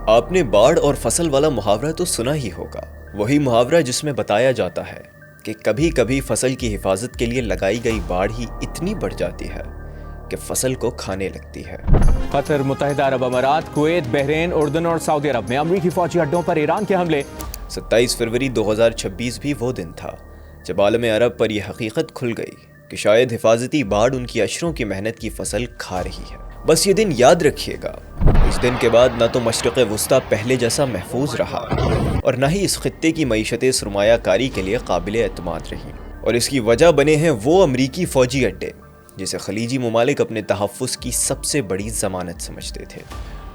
آپ نے باڑ اور فصل والا محاورہ تو سنا ہی ہوگا، وہی محاورہ جس میں بتایا جاتا ہے کہ کبھی کبھی فصل کی حفاظت کے لیے لگائی گئی باڑ ہی اتنی بڑھ جاتی ہے کہ فصل کو کھانے لگتی ہے۔ قطر، متحدہ عرب امارات، کویت، بحرین، اردن اور سعودی عرب میں امریکی فوجی اڈوں پر ایران کے حملے۔ 27 فروری 2026 بھی وہ دن تھا جب عالم عرب پر یہ حقیقت کھل گئی کہ شاید حفاظتی باڑ ان کی اشروں کی محنت کی فصل کھا رہی ہے۔ بس یہ دن یاد رکھیے گا، اس دن کے بعد نہ تو مشرق وسطیٰ پہلے جیسا محفوظ رہا اور نہ ہی اس خطے کی معیشتیں سرمایہ کاری کے لیے قابل اعتماد رہیں، اور اس کی وجہ بنے ہیں وہ امریکی فوجی اڈے جسے خلیجی ممالک اپنے تحفظ کی سب سے بڑی ضمانت سمجھتے تھے۔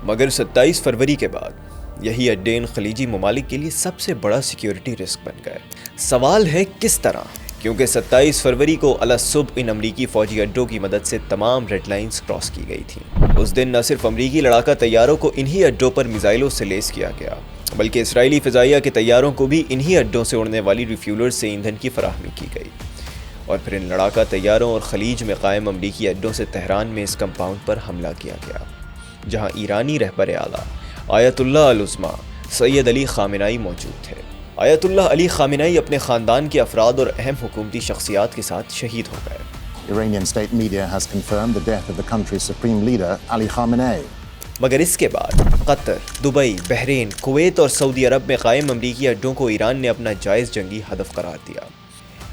مگر 27 فروری کے بعد یہی اڈے ان خلیجی ممالک کے لیے سب سے بڑا سیکیورٹی رسک بن گئے۔ سوال ہے کس طرح؟ کیونکہ 27 فروری کو الصبح ان امریکی فوجی اڈوں کی مدد سے تمام ریڈ لائنز کراس کی گئی تھیں۔ اس دن نہ صرف امریکی لڑاکا طیاروں کو انہی اڈوں پر میزائلوں سے لیس کیا گیا، بلکہ اسرائیلی فضائیہ کے طیاروں کو بھی انہی اڈوں سے اڑنے والی ریفیولرز سے ایندھن کی فراہمی کی گئی، اور پھر ان لڑاکا طیاروں اور خلیج میں قائم امریکی اڈوں سے تہران میں اس کمپاؤنڈ پر حملہ کیا گیا جہاں ایرانی رہبر اعلیٰ آیت اللہ العظمیٰ سید علی خامنائی موجود تھے۔ آیت اللہ علی خامنائی اپنے خاندان کے افراد اور اہم حکومتی شخصیات کے ساتھ شہید ہو گئے۔ Iranian state media has confirmed the death of the country's supreme leader, Ali Khamenei. مگر اس کے بعد قطر، دبئی، بحرین، کویت اور سعودی عرب میں قائم امریکی اڈوں کو ایران نے اپنا جائز جنگی ہدف قرار دیا۔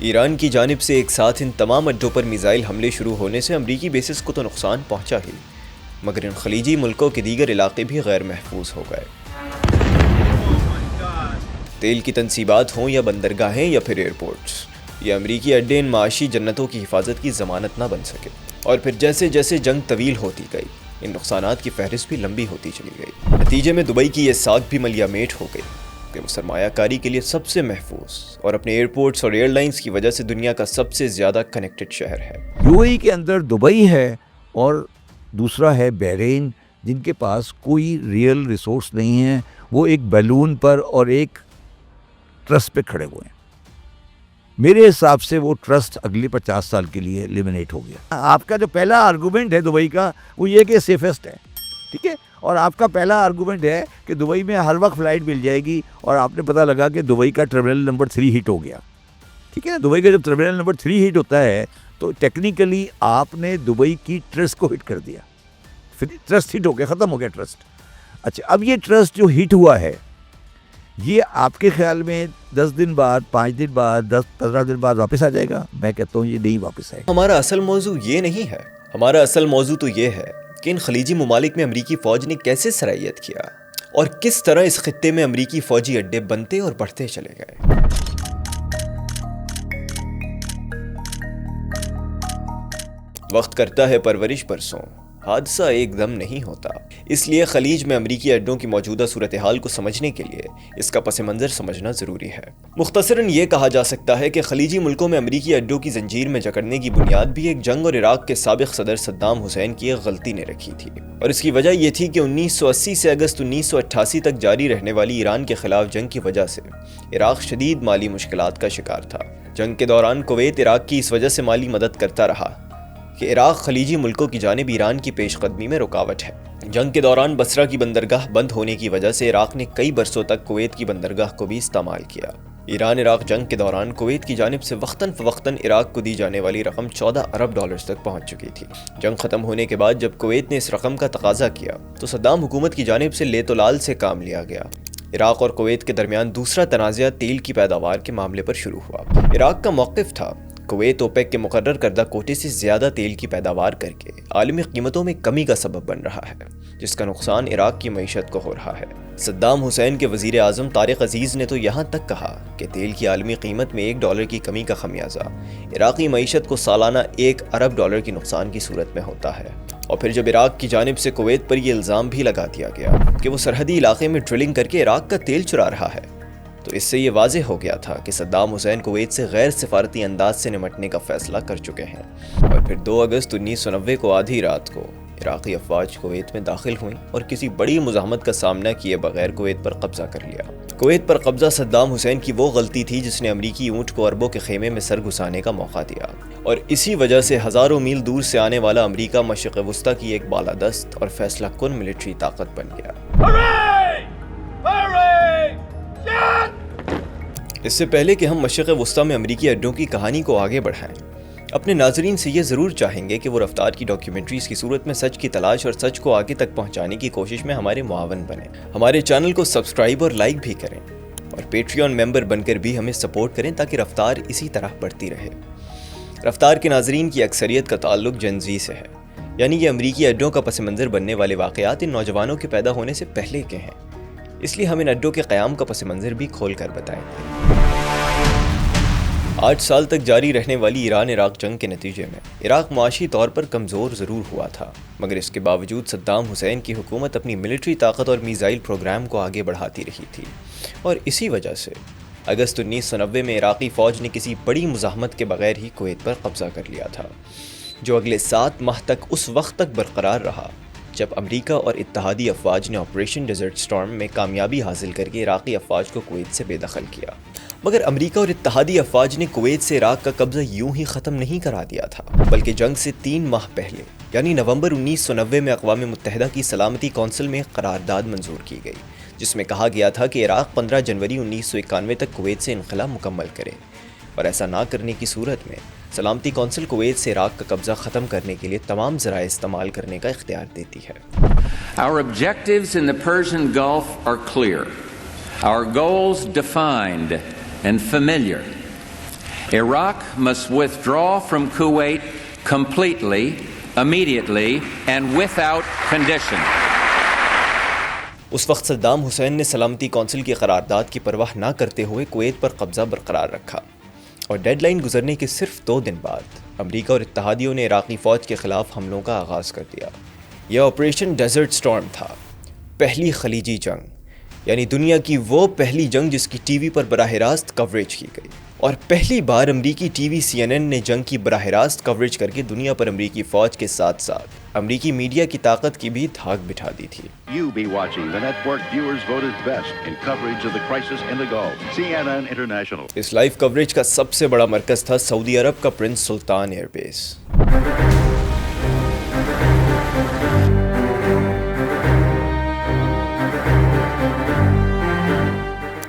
ایران کی جانب سے ایک ساتھ ان تمام اڈوں پر میزائل حملے شروع ہونے سے امریکی بیسز کو تو نقصان پہنچا ہی، مگر ان خلیجی ملکوں کے دیگر علاقے بھی غیر محفوظ ہو گئے۔ تیل کی تنصیبات ہوں یا بندرگاہیں یا پھر ایئرپورٹس، یہ امریکی اڈے ان معاشی جنتوں کی حفاظت کی ضمانت نہ بن سکے، اور پھر جیسے جیسے جنگ طویل ہوتی گئی ان نقصانات کی فہرست بھی لمبی ہوتی چلی گئی۔ نتیجے میں دبئی کی یہ ساکھ بھی ملیا میٹ ہو گئی کہ وہ سرمایہ کاری کے لیے سب سے محفوظ اور اپنے ایئرپورٹس اور ایئر لائنز کی وجہ سے دنیا کا سب سے زیادہ کنیکٹڈ شہر ہے۔ یو اے ای کے اندر دبئی ہے اور دوسرا ہے بحرین، جن کے پاس کوئی ریئل ریسورس نہیں ہے، وہ ایک بیلون پر اور ایک ٹرسٹ پہ کھڑے ہوئے ہیں۔ میرے حساب سے وہ ٹرسٹ اگلے 50 سال کے لیے ایلیمنیٹ ہو گیا۔ آپ کا جو پہلا آرگومنٹ ہے دبئی کا وہ یہ کہ سیفسٹ ہے، ٹھیک ہے، اور آپ کا پہلا آرگومنٹ ہے کہ دبئی میں ہر وقت فلائٹ مل جائے گی، اور آپ نے پتہ لگا کہ دبئی کا ٹرمینل نمبر 3 ہٹ ہو گیا، ٹھیک ہے نا۔ دبئی کا جب ٹرمینل نمبر 3 ہٹ ہوتا ہے تو ٹیکنیکلی آپ نے دبئی کی ٹرسٹ کو ہٹ کر دیا، پھر ٹرسٹ ہٹ ہو گیا، ختم ہو گیا ٹرسٹ۔ اچھا، اب یہ ٹرسٹ جو ہٹ ہوا ہے یہ آپ کے خیال میں 10 دن بعد، 5 دن بعد، 10-15 دن بعد واپس آ جائے گا؟ میں کہتا ہوں یہ نہیں واپس آئے گا۔ ہمارا اصل موضوع یہ نہیں ہے، ہمارا اصل موضوع تو یہ ہے کہ ان خلیجی ممالک میں امریکی فوج نے کیسے سرایت کیا اور کس طرح اس خطے میں امریکی فوجی اڈے بنتے اور بڑھتے چلے گئے۔ وقت کرتا ہے پرورش برسوں، حادثہ ایک دم نہیں ہوتا، اس لیے خلیج میں امریکی اڈوں کی موجودہ صورتحال کو سمجھنے کے لیے اس کا پس منظر سمجھنا ضروری ہے۔ مختصراً یہ کہا جا سکتا ہے کہ خلیجی ملکوں میں امریکی اڈوں کی زنجیر میں جکڑنے کی بنیاد بھی ایک جنگ اور عراق کے سابق صدر صدام حسین کی ایک غلطی نے رکھی تھی، اور اس کی وجہ یہ تھی کہ 1980 سے اگست 1988 تک جاری رہنے والی ایران کے خلاف جنگ کی وجہ سے عراق شدید مالی مشکلات کا شکار تھا۔ جنگ کے دوران کویت عراق کی اس وجہ سے مالی مدد کرتا رہا کہ عراق خلیجی ملکوں کی جانب ایران کی پیش قدمی میں رکاوٹ ہے۔ جنگ کے دوران بصرہ کی بندرگاہ بند ہونے کی وجہ سے عراق نے کئی برسوں تک کویت کی بندرگاہ کو بھی استعمال کیا۔ ایران عراق جنگ کے دوران کویت کی جانب سے وقتاً فوقتاً عراق کو دی جانے والی رقم 14 ارب ڈالرز تک پہنچ چکی تھی۔ جنگ ختم ہونے کے بعد جب کویت نے اس رقم کا تقاضا کیا تو صدام حکومت کی جانب سے لیت و لال سے کام لیا گیا۔ عراق اور کویت کے درمیان دوسرا تنازعہ تیل کی پیداوار کے معاملے پر شروع ہوا۔ عراق کا موقف تھا کویت اوپیک کے مقرر کردہ کوٹے سے زیادہ تیل کی پیداوار کر کے عالمی قیمتوں میں کمی کا سبب بن رہا ہے، جس کا نقصان عراق کی معیشت کو ہو رہا ہے۔ صدام حسین کے وزیر اعظم طارق عزیز نے تو یہاں تک کہا کہ تیل کی عالمی قیمت میں $1 کی کمی کا خمیازہ عراقی معیشت کو سالانہ $1 ارب کی نقصان کی صورت میں ہوتا ہے۔ اور پھر جب عراق کی جانب سے کویت پر یہ الزام بھی لگا دیا گیا کہ وہ سرحدی علاقے میں ڈرلنگ کر کے عراق کا تیل چرا رہا ہے، تو اس سے یہ واضح ہو گیا تھا کہ صدام حسین کویت سے غیر سفارتی انداز سے نمٹنے کا فیصلہ کر چکے ہیں۔ اور پھر 2 اگست 1990 کو آدھی رات کو عراقی افواج کویت میں داخل ہوئیں اور کسی بڑی مزاحمت کا سامنا کیے بغیر کویت پر قبضہ کر لیا۔ کویت پر قبضہ صدام حسین کی وہ غلطی تھی جس نے امریکی اونٹ کو اربوں کے خیمے میں سر گھسانے کا موقع دیا، اور اسی وجہ سے ہزاروں میل دور سے آنے والا امریکہ مشرق وسطیٰ کی ایک بالادست اور فیصلہ کن ملٹری طاقت بن گیا۔ اس سے پہلے کہ ہم مشرق وسطیٰ میں امریکی اڈوں کی کہانی کو آگے بڑھائیں، اپنے ناظرین سے یہ ضرور چاہیں گے کہ وہ رفتار کی ڈاکیومنٹریز کی صورت میں سچ کی تلاش اور سچ کو آگے تک پہنچانے کی کوشش میں ہمارے معاون بنیں۔ ہمارے چینل کو سبسکرائب اور لائک بھی کریں اور پیٹریون ممبر بن کر بھی ہمیں سپورٹ کریں تاکہ رفتار اسی طرح بڑھتی رہے۔ رفتار کے ناظرین کی اکثریت کا تعلق جن زی سے ہے، یعنی یہ امریکی اڈوں کا پس منظر بننے والے واقعات ان نوجوانوں کے پیدا ہونے سے پہلے کے ہیں، اس لیے ہم ان اڈوں کے قیام کا پس منظر بھی کھول کر بتائیں گے۔ 8 سال تک جاری رہنے والی ایران عراق جنگ کے نتیجے میں عراق معاشی طور پر کمزور ضرور ہوا تھا، مگر اس کے باوجود صدام حسین کی حکومت اپنی ملٹری طاقت اور میزائل پروگرام کو آگے بڑھاتی رہی تھی، اور اسی وجہ سے اگست 1990 میں عراقی فوج نے کسی بڑی مزاحمت کے بغیر ہی کویت پر قبضہ کر لیا تھا، جو اگلے 7 ماہ تک اس وقت تک برقرار رہا جب امریکہ اور اتحادی افواج نے آپریشن ڈیزرٹ سٹارم میں کامیابی حاصل کر کے عراقی افواج کو کویت سے بے دخل کیا۔ مگر امریکہ اور اتحادی افواج نے کویت سے عراق کا قبضہ یوں ہی ختم نہیں کرا دیا تھا، بلکہ جنگ سے 3 ماہ پہلے یعنی نومبر 1990 میں اقوام متحدہ کی سلامتی کونسل میں قرارداد منظور کی گئی، جس میں کہا گیا تھا کہ عراق 15 جنوری 1991 تک کویت سے انخلا مکمل کرے، اور ایسا نہ کرنے کی صورت میں سلامتی کونسل کویت سے عراق کا قبضہ ختم کرنے کے لیے تمام ذرائع استعمال کرنے کا اختیار دیتی ہے۔ Our objectives in the Persian Gulf are clear. Our goals defined and familiar. Iraq must withdraw from Kuwait completely, immediately, and without condition. اس وقت صدام حسین نے سلامتی کونسل کی قرارداد کی پرواہ نہ کرتے ہوئے کویت پر قبضہ برقرار رکھا، اور ڈیڈ لائن گزرنے کے صرف 2 دن بعد امریکہ اور اتحادیوں نے عراقی فوج کے خلاف حملوں کا آغاز کر دیا۔ یہ آپریشن ڈیزرٹ سٹارم تھا، پہلی خلیجی جنگ، یعنی دنیا کی وہ پہلی جنگ جس کی ٹی وی پر براہ راست کوریج کی گئی، اور پہلی بار امریکی ٹی وی CNN نے جنگ کی براہ راست کوریج کر کے دنیا پر امریکی فوج کے ساتھ ساتھ امریکی میڈیا کی طاقت کی بھی دھاک بٹھا دی تھی۔ You be watching the network viewers voted best in coverage of the crisis in the Gulf, CNN International. اس لائیو کوریج کا سب سے بڑا مرکز تھا سعودی عرب کا Prince Sultan Air Base.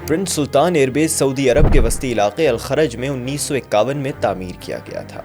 Prince Sultan Air Base سعودی عرب کے وسطی علاقے الخرج میں 1951 میں تعمیر کیا گیا تھا،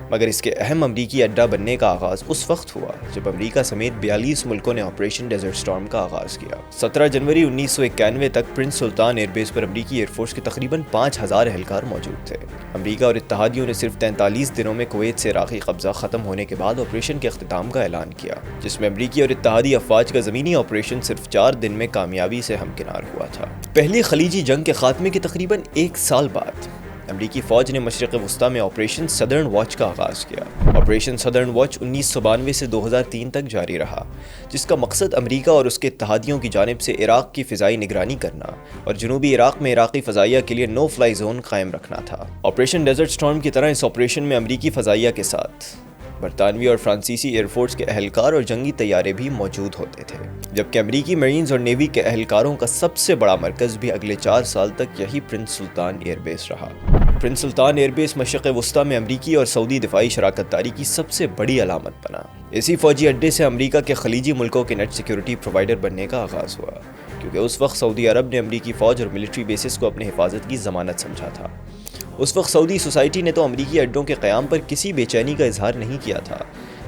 مگر اس کے اہم امریکی اڈہ بننے کا آغاز اس وقت ہوا جب امریکہ سمیت 42 ملکوں نے آپریشن ڈیزرٹ سٹارم کا آغاز کیا۔ 17 جنوری 1991 تک پرنس سلطان ایئر بیس پر امریکی ایئر فورس کے تقریباً 5000 اہلکار موجود تھے۔ امریکہ اور اتحادیوں نے صرف 43 دنوں میں کویت سے عراقی قبضہ ختم ہونے کے بعد آپریشن کے اختتام کا اعلان کیا، جس میں امریکی اور اتحادی افواج کا زمینی آپریشن صرف 4 دن میں کامیابی سے ہمکنار ہوا تھا۔ پہلی خلیجی جنگ کے خاتمے کے تقریباً 1 سال بعد امریکی فوج نے مشرق وسطیٰ میں آپریشن سدرن واچ کا آغاز کیا۔ آپریشن سدرن واچ 1992 سے 2003 تک جاری رہا، جس کا مقصد امریکہ اور اس کے اتحادیوں کی جانب سے عراق کی فضائی نگرانی کرنا اور جنوبی عراق میں عراقی فضائیہ کے لیے نو فلائی زون قائم رکھنا تھا۔ آپریشن ڈیزرٹ سٹارم کی طرح اس آپریشن میں امریکی فضائیہ کے ساتھ برطانوی اور فرانسیسی ایئر فورس کے اہلکار اور جنگی طیارے بھی موجود ہوتے تھے، جبکہ امریکی مرینز اور نیوی کے اہلکاروں کا سب سے بڑا مرکز بھی اگلے 4 سال تک یہی پرنس سلطان ایئر بیس رہا۔ پرنس سلطان ایئر بیس مشرق وسطیٰ میں امریکی اور سعودی دفاعی شراکت داری کی سب سے بڑی علامت بنا۔ اسی فوجی اڈے سے امریکہ کے خلیجی ملکوں کے نیٹ سیکیورٹی پرووائڈر بننے کا آغاز ہوا، کیونکہ اس وقت سعودی عرب نے امریکی فوج اور ملٹری بیسز کو اپنے حفاظت کی ضمانت سمجھا تھا۔ اس وقت سعودی سوسائٹی نے تو امریکی اڈوں کے قیام پر کسی بے چینی کا اظہار نہیں کیا تھا،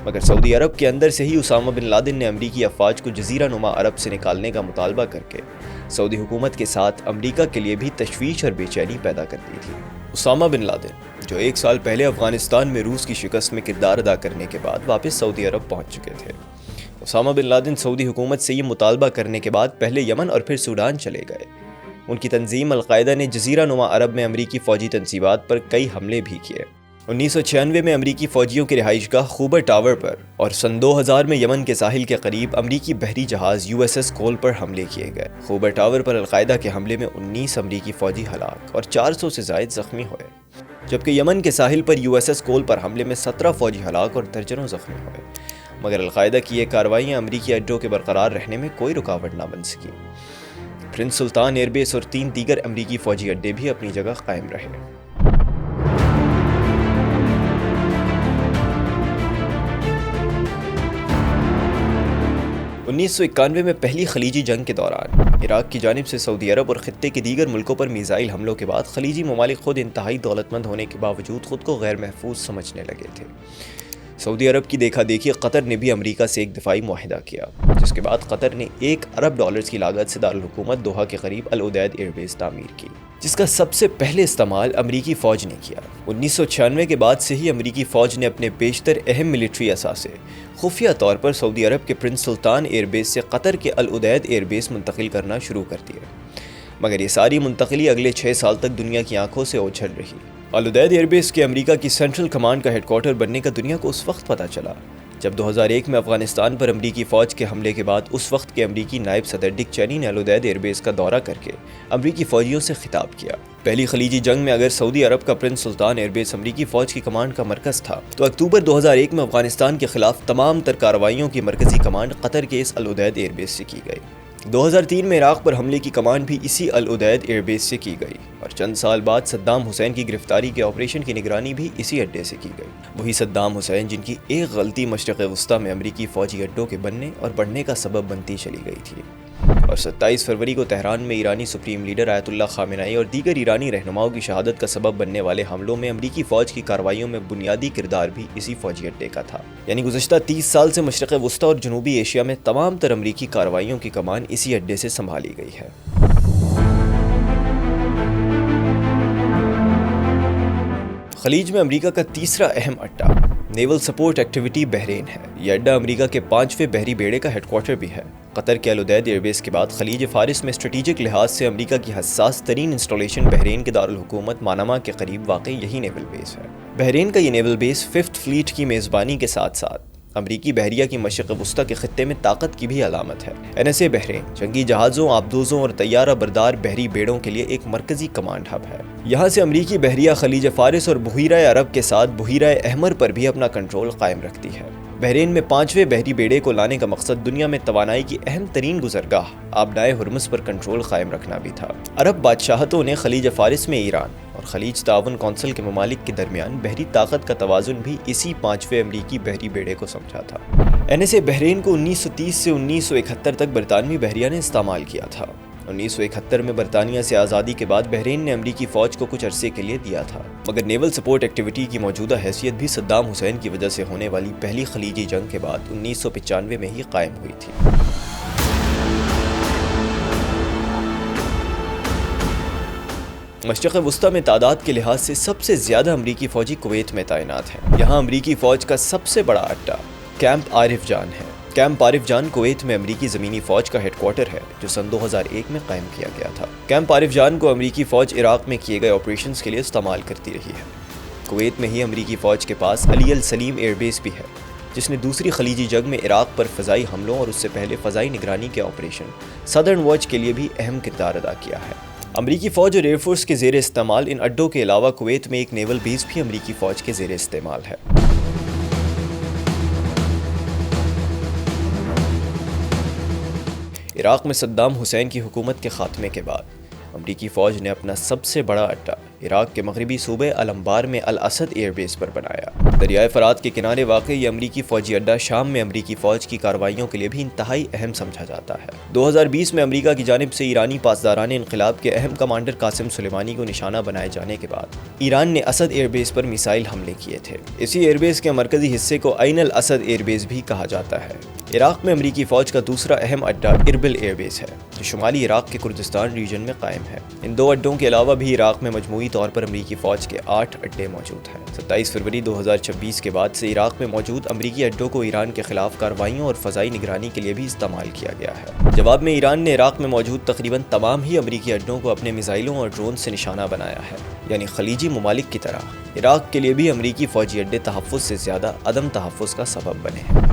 مگر سعودی عرب کے اندر سے ہی اسامہ بن لادن نے امریکی افواج کو جزیرہ نما عرب سے نکالنے کا مطالبہ کر کے سعودی حکومت کے ساتھ امریکہ کے لیے بھی تشویش اور بے چینی پیدا کر دی تھی۔ اسامہ بن لادن، جو 1 سال پہلے افغانستان میں روس کی شکست میں کردار ادا کرنے کے بعد واپس سعودی عرب پہنچ چکے تھے۔ اسامہ بن لادن سعودی حکومت سے یہ مطالبہ کرنے کے بعد پہلے یمن اور پھر سوڈان چلے گئے۔ ان کی تنظیم القاعدہ نے جزیرہ نما عرب میں امریکی فوجی تنصیبات پر کئی حملے بھی کیے۔ 1996 میں امریکی فوجیوں کے رہائش گاہ خوبر ٹاور پر اور سن 2000 میں یمن کے ساحل کے قریب امریکی بحری جہاز USS کول پر حملے کیے گئے۔ خوبر ٹاور پر القاعدہ کے حملے میں 19 امریکی فوجی ہلاک اور 400 سے زائد زخمی ہوئے، جبکہ یمن کے ساحل پر USS کول پر حملے میں 17 فوجی ہلاک اور درجنوں زخمی ہوئے، مگر القاعدہ کی یہ کارروائیاں امریکی اڈوں کے برقرار رہنے میں کوئی رکاوٹ نہ بن سکی۔ پرنس سلطان ایئر بیس اور 3 دیگر امریکی فوجی اڈے بھی اپنی جگہ قائم رہے۔ 1991 میں پہلی خلیجی جنگ کے دوران عراق کی جانب سے سعودی عرب اور خطے کے دیگر ملکوں پر میزائل حملوں کے بعد خلیجی ممالک خود انتہائی دولت مند ہونے کے باوجود خود کو غیر محفوظ سمجھنے لگے تھے۔ سعودی عرب کی دیکھا دیکھی قطر نے بھی امریکہ سے ایک دفاعی معاہدہ کیا، جس کے بعد قطر نے $1 ارب کی لاگت سے دارالحکومت دوحہ کے قریب العدید ایئر بیس تعمیر کی، جس کا سب سے پہلے استعمال امریکی فوج نے کیا۔ 1996 کے بعد سے ہی امریکی فوج نے اپنے بیشتر اہم ملٹری اثاثے خفیہ طور پر سعودی عرب کے پرنس سلطان ایئر بیس سے قطر کے العدید ایئر بیس منتقل کرنا شروع کر دیے، مگر یہ ساری منتقلی اگلے 6 سال تک دنیا کی آنکھوں سے اوجھل رہی۔ العدید ایئر بیس کے امریکہ کی سینٹرل کمانڈ کا ہیڈ کوارٹر بننے کا دنیا کو اس وقت پتہ چلا جب 2001 میں افغانستان پر امریکی فوج کے حملے کے بعد اس وقت کے امریکی نائب صدر ڈک چینی نے العدید ایئر بیس کا دورہ کر کے امریکی فوجیوں سے خطاب کیا۔ پہلی خلیجی جنگ میں اگر سعودی عرب کا پرنس سلطان ایئر بیس امریکی فوج کی کمانڈ کا مرکز تھا، تو اکتوبر 2001 میں افغانستان کے خلاف تمام تر کارروائیوں کی مرکزی کمانڈ قطر کے اس العدید ایئر بیس سے کی گئی۔ 2003 میں عراق پر حملے کی کمانڈ بھی اسی العدید ایئر بیس سے کی گئی، اور چند سال بعد صدام حسین کی گرفتاری کے آپریشن کی نگرانی بھی اسی اڈے سے کی گئی۔ وہی صدام حسین جن کی ایک غلطی مشرق وسطیٰ میں امریکی فوجی اڈوں کے بننے اور بڑھنے کا سبب بنتی چلی گئی تھی، اور 27 فروری کو تہران میں ایرانی سپریم لیڈر آیت اللہ خامنئی اور دیگر ایرانی رہنماؤں کی شہادت کا سبب بننے والے حملوں میں امریکی فوج کی کارروائیوں میں بنیادی کردار بھی اسی فوجی اڈے کا تھا۔ یعنی گزشتہ 30 سال سے مشرق وسطیٰ اور جنوبی ایشیا میں تمام تر امریکی کارروائیوں کی کمان اسی اڈے سے سنبھالی گئی ہے۔ خلیج میں امریکہ کا تیسرا اہم اڈا نیول سپورٹ ایکٹیویٹی بحرین ہے۔ یہ اڈا امریکہ کے 5ویں بحری بیڑے کا ہیڈ کوارٹر بھی ہے۔ قطر کے العدید ایئر بیس کے بعد خلیج فارس میں اسٹریٹجک لحاظ سے امریکہ کی حساس ترین انسٹالیشن بحرین کے دارالحکومت مانامہ کے قریب واقع یہی نیول بیس ہے۔ بحرین کا یہ نیول بیس 5th فلیٹ کی میزبانی کے ساتھ ساتھ امریکی بحریہ کی مشرق وسطیٰ کے خطے میں طاقت کی بھی علامت ہے۔ NSA بحرین جنگی جہازوں، آبدوزوں اور طیارہ بردار بحری بیڑوں کے لیے ایک مرکزی کمانڈ ہب ہے۔ یہاں سے امریکی بحریہ خلیج فارس اور بحیرہ عرب کے ساتھ بحیرہ احمر پر بھی اپنا کنٹرول قائم رکھتی ہے۔ بحرین میں 5ویں بحری بیڑے کو لانے کا مقصد دنیا میں توانائی کی اہم ترین گزرگاہ آبنائے ہرمز پر کنٹرول قائم رکھنا بھی تھا۔ عرب بادشاہتوں نے خلیج فارس میں ایران اور خلیج تعاون کونسل کے ممالک کے درمیان بحری طاقت کا توازن بھی اسی 5ویں امریکی بحری بیڑے کو سمجھا تھا۔ NSA بحرین کو 1930 سے 1971 تک برطانوی بحریہ نے استعمال کیا تھا۔ 1971 میں برطانیہ سے آزادی کے بعد بحرین نے امریکی فوج کو کچھ عرصے کے لیے دیا تھا، مگر نیول سپورٹ ایکٹیویٹی کی موجودہ حیثیت بھی صدام حسین کی وجہ سے ہونے والی پہلی خلیجی جنگ کے بعد 1995 میں ہی قائم ہوئی تھی۔ مشرق وسطیٰ میں تعداد کے لحاظ سے سب سے زیادہ امریکی فوجی کویت میں تعینات ہیں۔ یہاں امریکی فوج کا سب سے بڑا اڈا کیمپ عارف جان ہے۔ کیمپ عارف جان کویت میں امریکی زمینی فوج کا ہیڈ کوارٹر ہے، جو سن 2001 میں قائم کیا گیا تھا۔ کیمپ عارف جان کو امریکی فوج عراق میں کیے گئے آپریشنز کے لیے استعمال کرتی رہی ہے۔ کویت میں ہی امریکی فوج کے پاس علی السلیم ایئر بیس بھی ہے، جس نے دوسری خلیجی جنگ میں عراق پر فضائی حملوں اور اس سے پہلے فضائی نگرانی کے آپریشن سدرن واچ کے لیے بھی اہم کردار ادا کیا ہے۔ امریکی فوج اور ایئر فورس کے زیر استعمال ان اڈوں کے علاوہ کویت میں ایک نیول بیس بھی امریکی فوج کے زیر استعمال ہے۔ عراق میں صدام حسین کی حکومت کے خاتمے کے بعد امریکی فوج نے اپنا سب سے بڑا اڈا عراق کے مغربی صوبے الانبار میں الاسد ایئر بیس پر بنایا۔ دریائے فرات کے کنارے واقع یہ امریکی فوجی اڈا شام میں امریکی فوج کی کارروائیوں کے لیے بھی انتہائی اہم سمجھا جاتا ہے۔ 2020 میں امریکہ کی جانب سے ایرانی پاسداران انقلاب کے اہم کمانڈر قاسم سلیمانی کو نشانہ بنائے جانے کے بعد ایران نے اسد ایئر بیس پر میزائل حملے کیے تھے۔ اسی ایئر بیس کے مرکزی حصے کو عین الاسد ایئر بیس بھی کہا جاتا ہے۔ عراق میں امریکی فوج کا دوسرا اہم اڈا اربل ایئر بیس ہے، جو شمالی عراق کے کردستان ریجن میں قائم ہے۔ ان دو اڈوں کے علاوہ بھی عراق میں مجموعی طور پر امریکی فوج کے 8 اڈے موجود ہیں۔ 27 فروری 2026 کے بعد سے عراق میں موجود امریکی اڈوں کو ایران کے خلاف کارروائیوں اور فضائی نگرانی کے لیے بھی استعمال کیا گیا ہے۔ جواب میں ایران نے عراق میں موجود تقریباً تمام ہی امریکی اڈوں کو اپنے میزائلوں اور ڈرون سے نشانہ بنایا ہے، یعنی خلیجی ممالک کی طرح عراق کے لیے بھی امریکی فوجی اڈے تحفظ سے زیادہ عدم تحفظ کا سبب بنے ہیں۔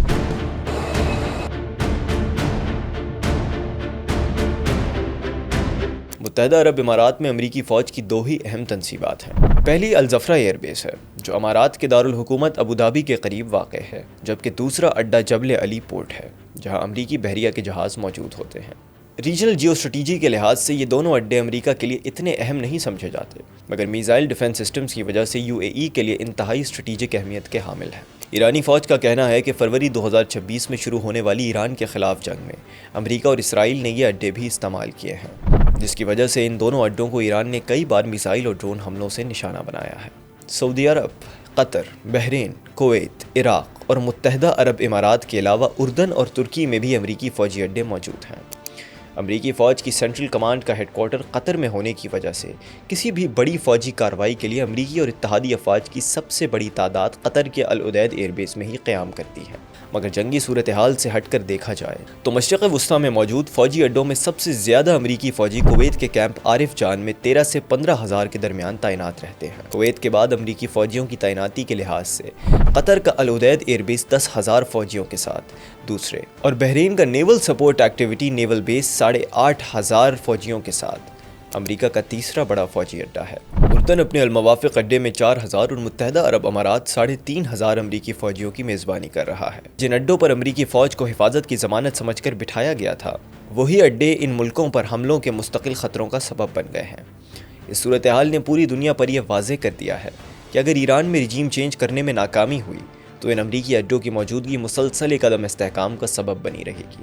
متحدہ عرب امارات میں امریکی فوج کی 2 ہی اہم تنصیبات ہیں۔ پہلی الزفرہ ایئر بیس ہے، جو امارات کے دارالحکومت ابوظہبی کے قریب واقع ہے، جبکہ دوسرا اڈا جبل علی پورٹ ہے، جہاں امریکی بحریہ کے جہاز موجود ہوتے ہیں۔ ریجنل جیو اسٹریٹجی کے لحاظ سے یہ دونوں اڈے امریکہ کے لیے اتنے اہم نہیں سمجھے جاتے، مگر میزائل ڈیفنس سسٹمز کی وجہ سے UAE کے لیے انتہائی اسٹریٹجک اہمیت کے حامل ہیں۔ ایرانی فوج کا کہنا ہے کہ فروری 2026 میں شروع ہونے والی ایران کے خلاف جنگ میں امریکہ اور اسرائیل نے یہ اڈے بھی استعمال کیے ہیں، جس کی وجہ سے ان دونوں اڈوں کو ایران نے کئی بار میزائل اور ڈرون حملوں سے نشانہ بنایا ہے۔ سعودی عرب، قطر، بحرین، کویت، عراق اور متحدہ عرب امارات کے علاوہ اردن اور ترکی میں بھی امریکی فوجی اڈے موجود ہیں۔ امریکی فوج کی سینٹرل کمانڈ کا ہیڈ کوارٹر قطر میں ہونے کی وجہ سے کسی بھی بڑی فوجی کارروائی کے لیے امریکی اور اتحادی افواج کی سب سے بڑی تعداد قطر کے العدید ایئر بیس میں ہی قیام کرتی ہے۔ مگر جنگی صورتحال سے ہٹ کر دیکھا جائے تو مشرق وسطیٰ میں موجود فوجی اڈوں میں سب سے زیادہ امریکی فوجی کویت کے کیمپ عارف جان میں 13 سے 15 ہزار کے درمیان تعینات رہتے ہیں۔ کویت کے بعد امریکی فوجیوں کی تعیناتی کے لحاظ سے قطر کا العدید ایئر بیس 10,000 فوجیوں کے ساتھ دوسرے، اور بحرین کا نیول سپورٹ ایکٹیویٹی نیول بیس 8,500 فوجیوں کے ساتھ امریکہ کا تیسرا بڑا فوجی اڈا ہے۔ اردن اپنے الموافق اڈے میں 4,000 اور متحدہ عرب امارات 3,500 امریکی فوجیوں کی میزبانی کر رہا ہے۔ جن اڈوں پر امریکی فوج کو حفاظت کی ضمانت سمجھ کر بٹھایا گیا تھا، وہی اڈے ان ملکوں پر حملوں کے مستقل خطروں کا سبب بن گئے ہیں۔ اس صورتحال نے پوری دنیا پر یہ واضح کر دیا ہے کہ اگر ایران میں رجیم چینج کرنے میں ناکامی ہوئی تو ان امریکی اڈوں کی موجودگی مسلسل ایک عدم استحکام کا سبب بنی رہے گی۔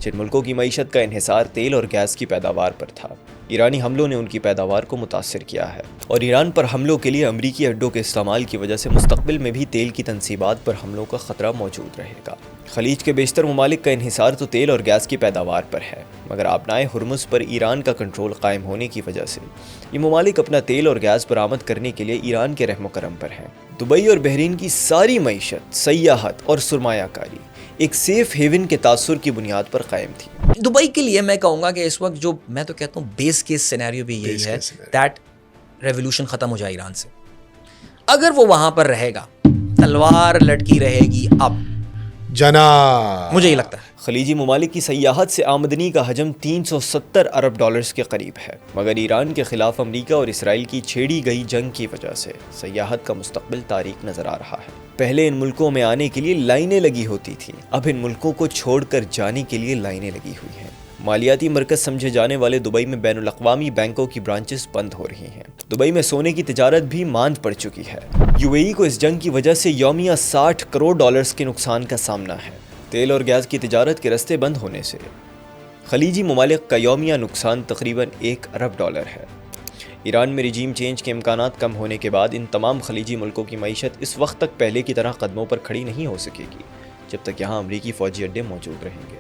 جن ملکوں کی معیشت کا انحصار تیل اور گیس کی پیداوار پر تھا، ایرانی حملوں نے ان کی پیداوار کو متاثر کیا ہے، اور ایران پر حملوں کے لیے امریکی اڈوں کے استعمال کی وجہ سے مستقبل میں بھی تیل کی تنصیبات پر حملوں کا خطرہ موجود رہے گا۔ خلیج کے بیشتر ممالک کا انحصار تو تیل اور گیس کی پیداوار پر ہے، مگر آبنائے ہرمز پر ایران کا کنٹرول قائم ہونے کی وجہ سے یہ ممالک اپنا تیل اور گیس برآمد کرنے کے لیے ایران کے رحم و کرم پر ہیں۔ دبئی اور بحرین کی ساری معیشت، سیاحت اور سرمایہ کاری ایک سیف ہیون کے تاثر کی بنیاد پر قائم تھی۔ دبئی کے لیے میں کہوں گا کہ اس وقت جو میں تو کہتا ہوں بیس کیس سینیریو بھی یہی ہے دیٹ ریولوشن ختم ہو جائے ایران سے۔ اگر وہ وہاں پر رہے گا، تلوار لٹکی رہے گی اب جناب، مجھے یہ لگتا ہے۔ خلیجی ممالک کی سیاحت سے آمدنی کا حجم 370 ارب ڈالرز کے قریب ہے، مگر ایران کے خلاف امریکہ اور اسرائیل کی چھیڑی گئی جنگ کی وجہ سے سیاحت کا مستقبل تاریک نظر آ رہا ہے۔ پہلے ان ملکوں میں آنے کے لیے لائنیں لگی ہوتی تھیں، اب ان ملکوں کو چھوڑ کر جانے کے لیے لائنیں لگی ہوئی ہیں۔ مالیاتی مرکز سمجھے جانے والے دبئی میں بین الاقوامی بینکوں کی برانچز بند ہو رہی ہیں۔ دبئی میں سونے کی تجارت بھی ماند پڑ چکی ہے۔ یو اے ای کو اس جنگ کی وجہ سے یومیہ 60 کروڑ ڈالرز کے نقصان کا سامنا ہے۔ تیل اور گیس کی تجارت کے رستے بند ہونے سے خلیجی ممالک کا یومیہ نقصان تقریباً 1 ارب ڈالر ہے۔ ایران میں رجیم چینج کے امکانات کم ہونے کے بعد ان تمام خلیجی ملکوں کی معیشت اس وقت تک پہلے کی طرح قدموں پر کھڑی نہیں ہو سکے گی جب تک یہاں امریکی فوجی اڈے موجود رہیں گے۔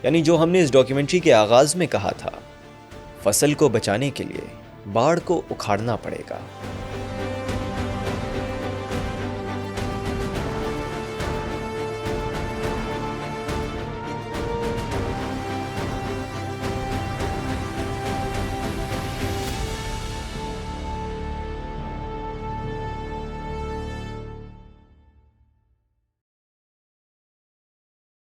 یعنی جو ہم نے اس ڈاکیومنٹری کے آغاز میں کہا تھا، فصل کو بچانے کے لیے باڑ کو اکھاڑنا پڑے گا۔